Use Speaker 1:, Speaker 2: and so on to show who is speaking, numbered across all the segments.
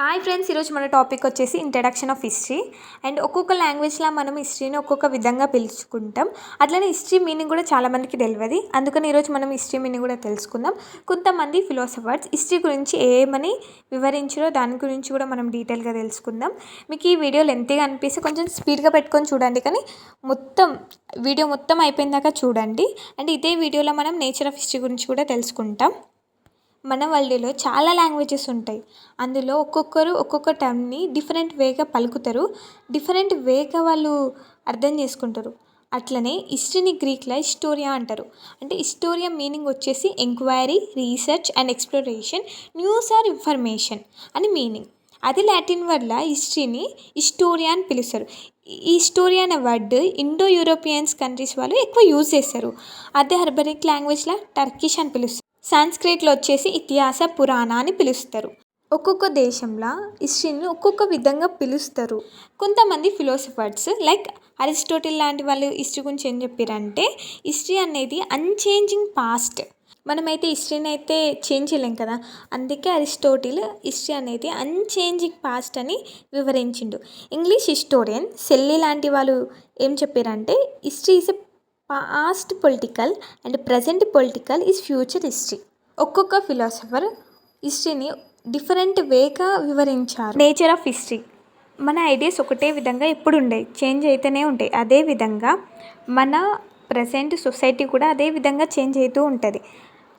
Speaker 1: Hi friends, ఈరోజు మన topic వచ్చేసి ఇంట్రడక్షన్ ఆఫ్ హిస్టరీ. అండ్ ఒక్కొక్క లాంగ్వేజ్లో మనం హిస్టరీని ఒక్కొక్క విధంగా పిలుచుకుంటాం. అట్లనే హిస్టరీ మీనింగ్ కూడా చాలామందికి తెలియదు. అందుకని ఈరోజు మనం హిస్టరీ మీనింగ్ కూడా తెలుసుకుందాం. కొంతమంది ఫిలాసఫర్స్ హిస్టరీ గురించి ఏమని వివరించారో దాని గురించి కూడా మనం డీటెయిల్గా తెలుసుకుందాం. మీకు ఈ వీడియో లెంతీగా అనిపిస్తే కొంచెం స్పీడ్గా పెట్టుకొని చూడండి, కానీ వీడియో మొత్తం అయిపోయిన దాకా చూడండి. అండ్ ఇదే వీడియోలో మనం నేచర్ ఆఫ్ హిస్టరీ గురించి కూడా తెలుసుకుంటాం. మన వరల్డ్లో చాలా లాంగ్వేజెస్ ఉంటాయి. అందులో ఒక్కొక్కరు ఒక్కొక్క టర్మ్ని డిఫరెంట్ వేగా పలుకుతారు, డిఫరెంట్ వేగా వాళ్ళు అర్థం చేసుకుంటారు. అట్లనే హిస్టరీని గ్రీక్లో హిస్టోరియా అంటారు. అంటే హిస్టోరియా మీనింగ్ వచ్చేసి enquiry, research and exploration, news or information అని మీనింగ్. అది లాటిన్ వల్ల హిస్టరీని హిస్టోరియా అని పిలుస్తారు. ఈ హిస్టోరియా అనే వర్డ్ ఇండో యూరోపియన్స్ కంట్రీస్ వాళ్ళు ఎక్కువ యూజ్ చేస్తారు. అదే అరబిక్ లాంగ్వేజ్లో టర్కిష్ అని పిలుస్తారు. సంస్కృత్లో వచ్చేసి ఇతిహాస పురాణ అని పిలుస్తారు. ఒక్కొక్క దేశంలో హిస్టరీని ఒక్కొక్క విధంగా పిలుస్తారు. కొంతమంది ఫిలాసఫర్స్ లైక్ అరిస్టాటిల్ లాంటి వాళ్ళు హిస్టరీ గురించి ఏం చెప్పారంటే, హిస్టరీ అనేది అన్చేంజింగ్ పాస్ట్. మనమైతే హిస్టరీని అయితే చేంజ్ చేయలేం కదా, అందుకే అరిస్టాటిల్ హిస్టరీ అనేది అన్చేంజింగ్ పాస్ట్ అని వివరించిండు. ఇంగ్లీష్ హిస్టోరియన్ సెల్లీ లాంటి వాళ్ళు ఏం చెప్పారంటే, history is past political and present political is future history. ఒక్కొక్క ఫిలాసఫర్ హిస్టరీని డిఫరెంట్ వేగా వివరించారు. Nature of history. మన ఐడియాస్ ఒకటే విధంగా ఎప్పుడు ఉండేవి, చేంజ్ అయితేనే ఉంటాయి. అదేవిధంగా మన ప్రజెంట్ సొసైటీ కూడా అదే విధంగా చేంజ్ అవుతూ ఉంటుంది.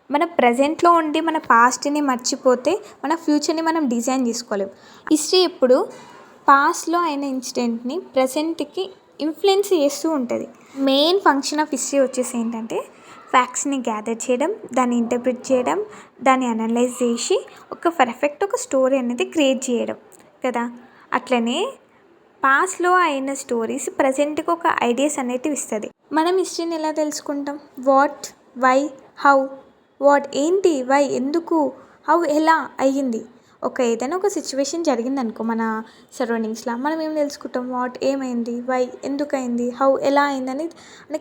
Speaker 1: మన ప్రజెంట్లో ఉండి మన పాస్ట్ని మర్చిపోతే మన ఫ్యూచర్ని మనం డిజైన్ చేసుకోలేం. హిస్టరీ ఎప్పుడు పాస్ట్లో అయిన ఇన్సిడెంట్ని ప్రజెంట్కి ఇన్ఫ్లుయెన్స్ చేస్తూ ఉంటుంది. మెయిన్ ఫంక్షన్ ఆఫ్ హిస్టరీ వచ్చేసి ఏంటంటే, ఫ్యాక్ట్స్ని గ్యాదర్ చేయడం, దాన్ని ఇంటర్ప్రిట్ చేయడం, దాన్ని అనలైజ్ చేసి ఒక స్టోరీ అనేది క్రియేట్ చేయడం కదా. అట్లనే పాస్ట్లో అయిన స్టోరీస్ ప్రజెంట్కి ఒక ఐడియాస్ అనేటివి ఇస్తుంది. మనం హిస్టరీని ఎలా తెలుసుకుంటాం? What, why, how. వాట్ ఏంటి, వై ఎందుకు, హౌ ఎలా అయ్యింది. ఏదైనా ఒక సిచ్యువేషన్ జరిగిందనుకో మన సరౌండింగ్స్లో, మనం ఏం తెలుసుకుంటాం? వాట్ ఏమైంది, వై ఎందుకు అయింది, హౌ ఎలా అయిందని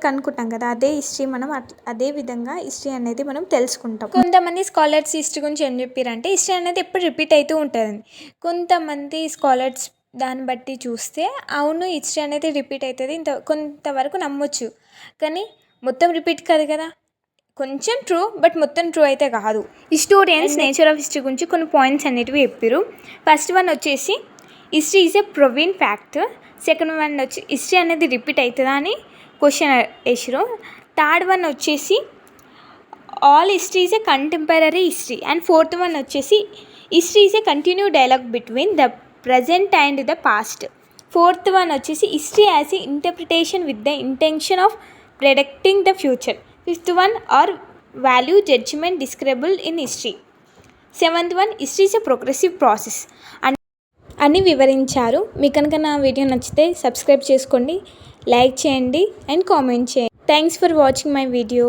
Speaker 1: కనుక్కుంటాం కదా. అదే హిస్టరీ. మనం అదే విధంగా హిస్టరీ అనేది మనం తెలుసుకుంటాం. కొంతమంది స్కాలర్స్ హిస్టరీ గురించి ఏం చెప్పారంటే, హిస్టరీ అనేది ఎప్పుడు రిపీట్ అవుతూ ఉంటుంది. కొంతమంది స్కాలర్స్ దాన్ని బట్టి చూస్తే అవును హిస్టరీ అనేది రిపీట్ అవుతుంది, కొంతవరకు నమ్మొచ్చు. కానీ మొత్తం రిపీట్ కాదు కదా, కొంచెం ట్రూ, బట్ మొత్తం ట్రూ అయితే కాదు. హిస్టోరియన్స్ నేచర్ ఆఫ్ హిస్టరీ గురించి కొన్ని పాయింట్స్ అనేటివి చెప్పారు. ఫస్ట్ వన్ వచ్చేసి history is a proven fact. Second one వచ్చి హిస్టరీ అనేది రిపీట్ అవుతుందా అని క్వశ్చన్ వేసారు. థర్డ్ వన్ వచ్చేసి all history is a contemporary history. And fourth one వచ్చేసి history is a continue dialogue between the present and the past. Fourth one వచ్చేసి history as a interpretation with the intention of predicting the future. Fifth one are value judgement describable in history. Seventh one history is a progressive process అని వివరించారు. మీకు కనుక నా video నచ్చితే subscribe చేసుకోండి, like చేయండి and comment చేయండి. Thanks for watching my video.